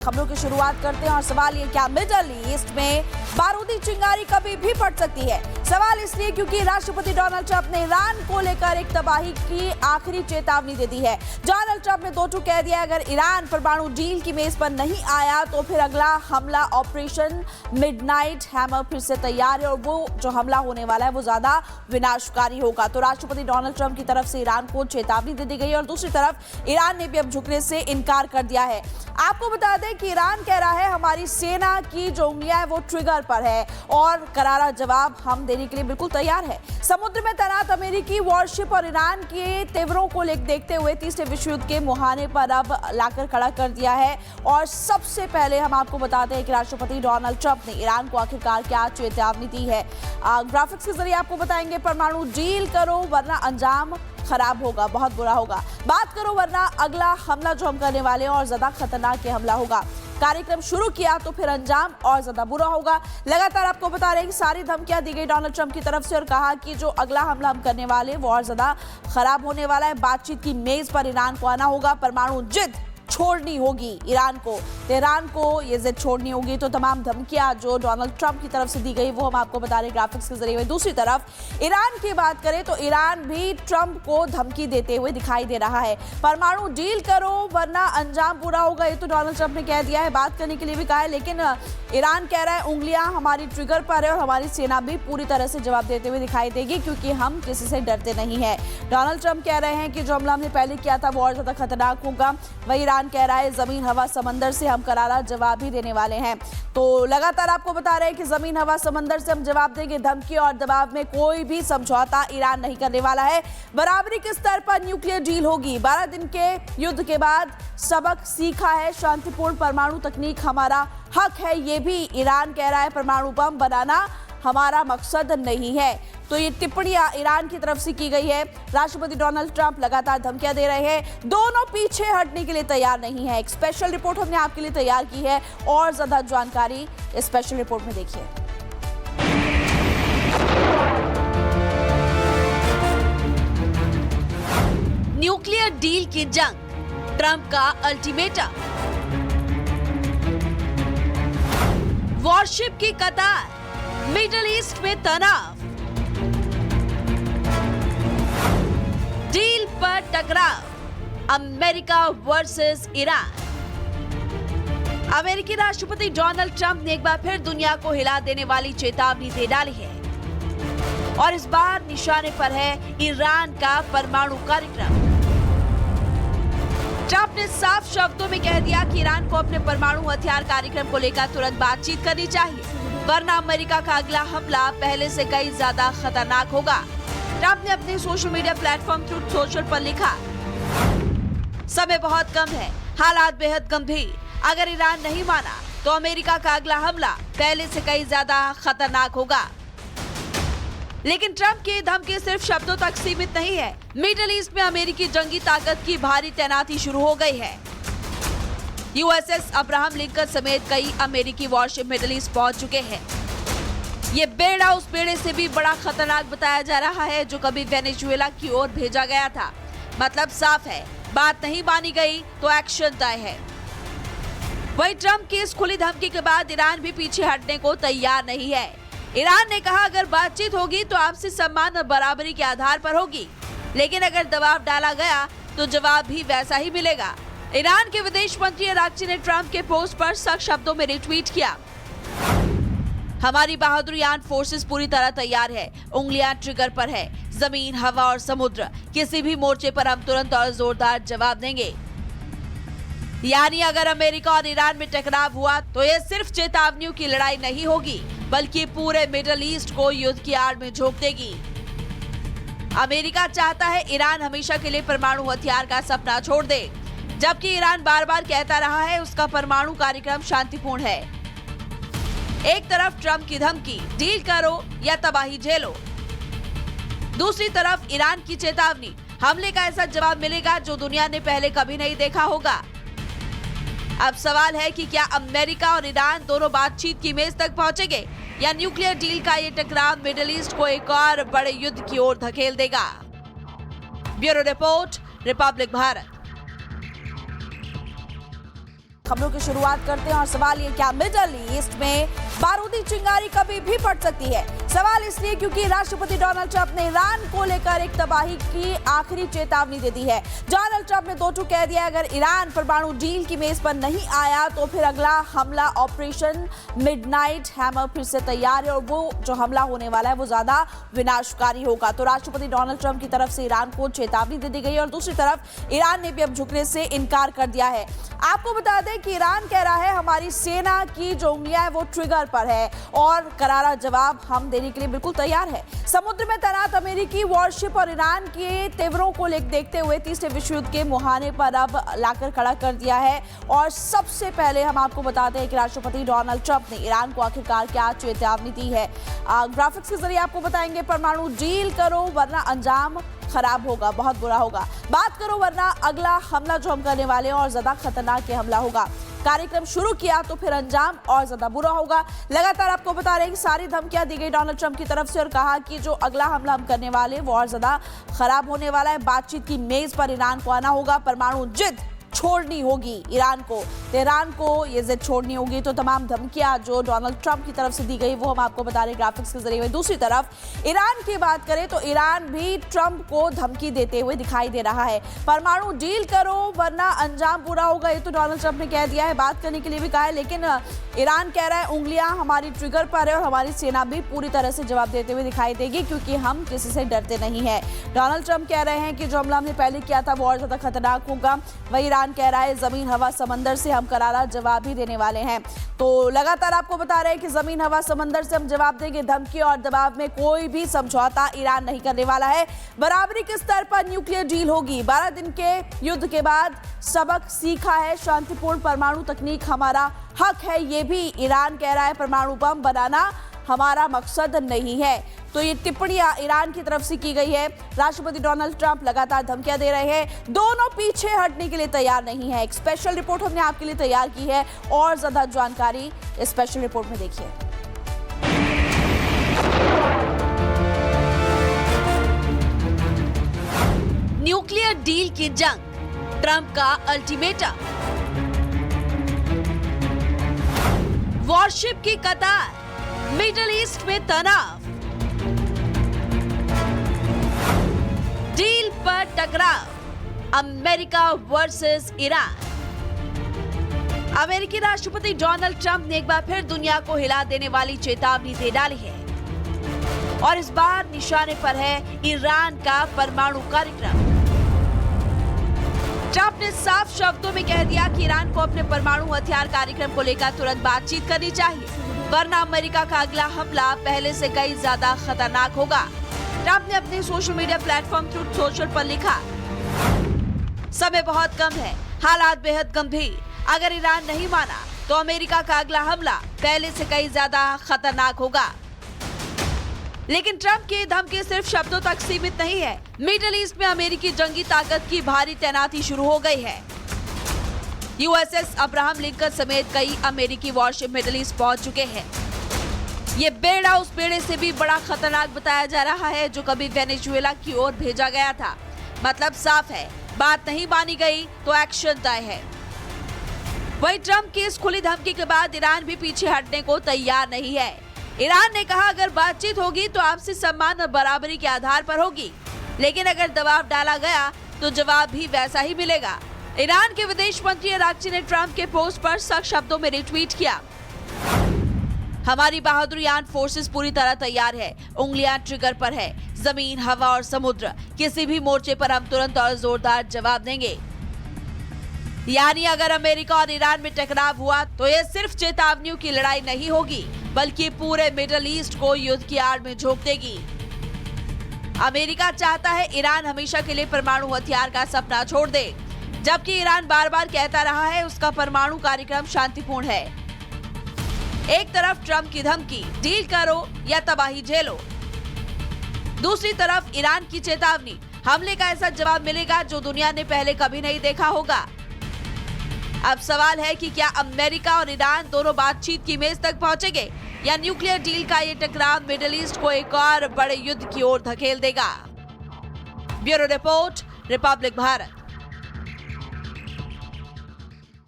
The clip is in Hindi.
खबरों की शुरुआत करते हैं और सवाल ये, क्या मिडल ईस्ट में बारूदी चिंगारी कभी भी फट सकती है? सवाल इसलिए क्योंकि राष्ट्रपति डोनाल्ड ट्रंप ने ईरान को लेकर एक तबाही की आखिरी चेतावनी दे दी है। डोनाल्ड ट्रंप ने दो टूक कह दिया, अगर ईरान परमाणु डील की मेज पर नहीं आया तो फिर अगला हमला ऑपरेशन मिडनाइट हैमर फिर से तैयार है और वो जो हमला होने वाला है वो ज्यादा विनाशकारी होगा। तो राष्ट्रपति डोनाल्ड ट्रंप की तरफ से ईरान को चेतावनी दे दी गई है और दूसरी तरफ ईरान ने भी अब झुकने से इनकार कर दिया है। आपको बता दें कि ईरान कह रहा है हमारी सेना की जो उंगलियां है वो ट्रिगर पर है और करारा जवाब हम देने के लिए बिल्कुल तैयार है। समुद्र में तैनात अमेरिकी वॉरशिप और ईरान के तेवरों को देखते हुए तीसरे विश्व युद्ध के मुहाने पर अब लाकर खड़ा कर दिया है। और सबसे पहले हम आपको बताते हैं कि राष्ट्रपति डोनाल्ड ट्रंप ने ईरान को आखिरकार क्या चेतावनी दी है। ग्राफिक्स के जरिए आपको बताएंगे, परमाणु डील करो वरना अंजाम खराब होगा, बहुत बुरा होगा। बात करो वरना अगला हमला जो हम करने वाले हैं और ज्यादा खतरनाक हमला होगा। कार्यक्रम शुरू किया तो फिर अंजाम और ज्यादा बुरा होगा। लगातार आपको बता रहे हैं कि सारी धमकियां दी गई डोनाल्ड ट्रंप की तरफ से और कहा कि जो अगला हमला हम करने वाले वो और ज्यादा खराब होने वाला है। बातचीत की मेज पर ईरान को आना होगा, परमाणु जिद छोड़नी होगी ईरान को, तेहरान को ये जिद छोड़नी होगी। तो तमाम धमकियां जो डोनाल्ड ट्रंप की तरफ से दी गई वो हम आपको बता रहे हैं ग्राफिक्स के जरिए। दूसरी तरफ ईरान की बात करें तो ईरान भी ट्रंप को धमकी देते हुए दिखाई दे रहा है। परमाणु डील करो वरना अंजाम पूरा होगा, ये तो डोनाल्ड ट्रंप ने कह दिया है, बात करने के लिए भी कहा है। लेकिन ईरान कह रहा है उंगलियां हमारी ट्रिगर पर है और हमारी सेना भी पूरी तरह से जवाब देते हुए दिखाई देगी क्योंकि हम किसी से डरते नहीं है। डोनाल्ड ट्रंप कह रहे हैं कि जो हमला हमने पहले किया था वो और ज्यादा खतरनाक होगा। वही ईरान कह रहा है जमीन हवा समंदर से हम करारा जवाब ही देने वाले हैं। तो लगातार आपको बता रहे हैं कि जमीन हवा समंदर से हम जवाब देंगे। धमकी और दबाव में कोई भी समझौता ईरान नहीं करने वाला है। बराबरी के स्तर पर न्यूक्लियर डील होगी। 12 दिन के युद्ध के बाद सबक सीखा है, शांतिपूर्ण परमाणु तकनीक हमारा हक है, ये भी ईरान कह रहा है। परमाणु बम बनाना हमारा मकसद नहीं है। तो ये टिप्पणियां ईरान की तरफ से की गई है। राष्ट्रपति डोनाल्ड ट्रंप लगातार धमकियां दे रहे हैं, दोनों पीछे हटने के लिए तैयार नहीं है। एक स्पेशल रिपोर्ट हमने आपके लिए तैयार की है और ज्यादा जानकारी इस स्पेशल रिपोर्ट में देखिए। न्यूक्लियर डील की जंग, ट्रंप का अल्टीमेटम, वॉरशिप की कतार, मिडल ईस्ट में तनाव, डील पर टकराव, अमेरिका वर्सेस ईरान। अमेरिकी राष्ट्रपति डोनाल्ड ट्रंप ने एक बार फिर दुनिया को हिला देने वाली चेतावनी दे डाली है और इस बार निशाने पर है ईरान का परमाणु कार्यक्रम। ट्रंप ने साफ शब्दों में कह दिया कि ईरान को अपने परमाणु हथियार कार्यक्रम को लेकर तुरंत बातचीत करनी चाहिए, वरना अमेरिका का अगला हमला पहले से कई ज्यादा खतरनाक होगा। ट्रंप ने अपने social media platform truth social पर लिखा, समय बहुत कम है, हालात बेहद गंभीर, अगर ईरान नहीं माना तो अमेरिका का अगला हमला पहले से कई ज्यादा खतरनाक होगा। लेकिन ट्रंप की धमकी सिर्फ शब्दों तक सीमित नहीं है। मिडिल ईस्ट में अमेरिकी जंगी ताकत की भारी तैनाती शुरू हो गई है। यूएसएस अब्राहम लिंकन समेत कई अमेरिकी वॉरशिप मिडिल ईस्ट पहुंच चुके हैं। ये बेड़ा उस बेड़े से भी बड़ा खतरनाक बताया जा रहा है जो कभी वेनेजुएला की ओर भेजा गया था। मतलब साफ है, बात नहीं मानी गई तो एक्शन तय है। वहीं ट्रंप की इस खुली धमकी के बाद ईरान भी पीछे हटने को तैयार नहीं है। ईरान ने कहा अगर बातचीत होगी तो आपसी सम्मान और बराबरी के आधार पर होगी, लेकिन अगर दबाव डाला गया तो जवाब भी वैसा ही मिलेगा। ईरान के विदेश मंत्री अराक्ची ने ट्रंप के पोस्ट पर सख्त शब्दों में रिट्वीट किया, हमारी बहादुर आर्म्ड फोर्सेस पूरी तरह तैयार है, उंगलियां ट्रिगर पर है, जमीन हवा और समुद्र किसी भी मोर्चे पर हम तुरंत और जोरदार जवाब देंगे। यानी अगर अमेरिका और ईरान में टकराव हुआ तो यह सिर्फ चेतावनियों की लड़ाई नहीं होगी बल्कि पूरे मिडिल ईस्ट को युद्ध की आड़ में झोंक देगी। अमेरिका चाहता है ईरान हमेशा के लिए परमाणु हथियार का सपना छोड़ दे, जबकि ईरान बार बार कहता रहा है उसका परमाणु कार्यक्रम शांतिपूर्ण है। एक तरफ ट्रंप की धमकी, डील करो या तबाही झेलो, दूसरी तरफ ईरान की चेतावनी, हमले का ऐसा जवाब मिलेगा जो दुनिया ने पहले कभी नहीं देखा होगा। अब सवाल है कि क्या अमेरिका और ईरान दोनों बातचीत की मेज तक पहुंचेंगे या न्यूक्लियर डील का ये टकराव मिडिल ईस्ट को एक और बड़े युद्ध की ओर धकेल देगा। Bureau report, Republic Bharat. खबरों की शुरुआत करते हैं और सवाल ये, क्या मिडल ईस्ट में बारूदी चिंगारी कभी भी फट सकती है? सवाल इसलिए क्योंकि राष्ट्रपति डोनाल्ड ट्रंप ने ईरान को लेकर एक तबाही की आखिरी चेतावनी दे दी है। डोनाल्ड ट्रंप ने दो टूक कह दिया, अगर ईरान परमाणु डील की मेज पर नहीं आया तो फिर अगला हमला ऑपरेशन मिडनाइट हैमर फिर से तैयार है और वो जो हमला होने वाला है वो ज्यादा विनाशकारी होगा। तो राष्ट्रपति डोनाल्ड ट्रंप की तरफ से ईरान को चेतावनी दे दी गई है और दूसरी तरफ ईरान ने भी अब झुकने से इनकार कर दिया है। आपको बता दें कि ईरान कह रहा है हमारी सेना की जो उंगलियां है वो ट्रिगर पर है और करारा जवाब हम देने के लिए बिल्कुल तैयार है। समुद्र में तैनात अमेरिकी वॉरशिप और ईरान के तेवरों को देखते हुए तीसरे विश्व युद्ध के मुहाने पर अब लाकर खड़ा कर दिया है। और सबसे पहले हम आपको बताते हैं कि राष्ट्रपति डोनाल्ड ट्रंप ने ईरान को आखिरकार क्या चेतावनी दी है। ग्राफिक्स के जरिए आपको बताएंगे, परमाणु डील करो वरना अंजाम खराब होगा, बहुत बुरा होगा। बात करो वरना अगला हमला जो हम करने वाले हैं और ज्यादा खतरनाक ये हमला होगा। कार्यक्रम शुरू किया तो फिर अंजाम और ज्यादा बुरा होगा। लगातार आपको बता रहे हैं कि सारी धमकियां दी गई डोनाल्ड ट्रंप की तरफ से और कहा कि जो अगला हमला हम करने वाले हैं वो और ज्यादा खराब होने वाला है। बातचीत की मेज पर ईरान को आना होगा, परमाणु जिद छोड़नी होगी ईरान को, तेहरान को ये जिद छोड़नी होगी। तो तमाम धमकियां जो डोनाल्ड ट्रंप की तरफ से दी गई वो हम आपको बता रहे हैं ग्राफिक्स के जरिए। दूसरी तरफ ईरान की बात करें तो ईरान भी ट्रंप को धमकी देते हुए दिखाई दे रहा है। परमाणु डील करो वरना अंजाम बुरा होगा, ये तो डोनाल्ड ट्रंप ने कह दिया है, बात करने के लिए भी कहा है। लेकिन ईरान कह रहा है उंगलियां हमारी ट्रिगर पर है और हमारी सेना भी पूरी तरह से जवाब देते हुए दिखाई देगी क्योंकि हम किसी से डरते नहीं है। डोनाल्ड ट्रंप कह रहे हैं कि जो हमला हमने पहले किया था वो और ज्यादा खतरनाक होगा। वही ईरान कह रहा है जमीन हवा समंदर से हम करारा जवाब ही देने वाले हैं। तो लगातार आपको बता रहे हैं कि जमीन हवा समंदर से हम जवाब देंगे। धमकी और दबाव में कोई भी समझौता ईरान नहीं करने वाला है। बराबरी के स्तर पर न्यूक्लियर डील होगी। 12 दिन के युद्ध के बाद सबक सीखा है, शांतिपूर्ण परमाणु तकनीक हमारा हक है, ये भी ईरान कह रहा है। परमाणु बम बनाना हमारा मकसद नहीं है। तो ये टिप्पणियां ईरान की तरफ से की गई है। राष्ट्रपति डोनाल्ड ट्रंप लगातार धमकियां दे रहे हैं, दोनों पीछे हटने के लिए तैयार नहीं है। एक स्पेशल रिपोर्ट हमने आपके लिए तैयार की है और ज्यादा जानकारी इस स्पेशल रिपोर्ट में देखिए। न्यूक्लियर डील की जंग, ट्रंप का अल्टीमेटम, वॉरशिप की कतार, मिडिल ईस्ट में तनाव, डील पर टकराव, अमेरिका वर्सेस ईरान। अमेरिकी राष्ट्रपति डोनाल्ड ट्रंप ने एक बार फिर दुनिया को हिला देने वाली चेतावनी दे डाली है और इस बार निशाने पर है ईरान का परमाणु कार्यक्रम। ट्रंप ने साफ शब्दों में कह दिया कि ईरान को अपने परमाणु हथियार कार्यक्रम को लेकर तुरंत बातचीत करनी चाहिए, वरना अमेरिका का अगला हमला पहले से कई ज्यादा खतरनाक होगा। ट्रंप ने अपने social media platform truth social पर लिखा, समय बहुत कम है, हालात बेहद गंभीर, अगर ईरान नहीं माना तो अमेरिका का अगला हमला पहले से कई ज्यादा खतरनाक होगा। लेकिन ट्रंप की धमकी सिर्फ शब्दों तक सीमित नहीं है। मिडिल ईस्ट में अमेरिकी जंगी ताकत की भारी तैनाती शुरू हो गई है। यूएसएस अब्राहम लिंकन समेत कई अमेरिकी वॉरशिप मिडिल ईस्ट पहुंच चुके हैं। ये बेड़ा उस बेड़े से भी बड़ा खतरनाक बताया जा रहा है जो कभी वेनेजुएला की ओर भेजा गया था। मतलब साफ है, बात नहीं मानी गई तो एक्शन तय है। वहीं ट्रंप की इस खुली धमकी के बाद ईरान भी पीछे हटने को तैयार नहीं है। ईरान ने कहा अगर बातचीत होगी तो आपसी सम्मान और बराबरी के आधार पर होगी, लेकिन अगर दबाव डाला गया तो जवाब भी वैसा ही मिलेगा। ईरान के विदेश मंत्री अराक्ची ने ट्रंप के पोस्ट पर सख्त शब्दों में रिट्वीट किया, हमारी बहादुर आर्म्ड फोर्सेस पूरी तरह तैयार है, उंगलियां ट्रिगर पर है, जमीन, हवा और समुद्र, किसी भी मोर्चे पर हम तुरंत और जोरदार जवाब देंगे। यानी अगर अमेरिका और ईरान में टकराव हुआ तो यह सिर्फ चेतावनियों की लड़ाई नहीं होगी, बल्कि पूरे मिडिल ईस्ट को युद्ध की आड़ में झोंक देगी। अमेरिका चाहता है ईरान हमेशा के लिए परमाणु हथियार का सपना छोड़ दे, जबकि ईरान बार बार कहता रहा है उसका परमाणु कार्यक्रम शांतिपूर्ण है। एक तरफ ट्रंप की धमकी, डील करो या तबाही झेलो, दूसरी तरफ ईरान की चेतावनी, हमले का ऐसा जवाब मिलेगा जो दुनिया ने पहले कभी नहीं देखा होगा। अब सवाल है कि क्या अमेरिका और ईरान दोनों बातचीत की मेज तक पहुंचेंगे या न्यूक्लियर डील का ये टकराव मिडिल ईस्ट को एक और बड़े युद्ध की ओर धकेल देगा। Bureau report, Republic Bharat.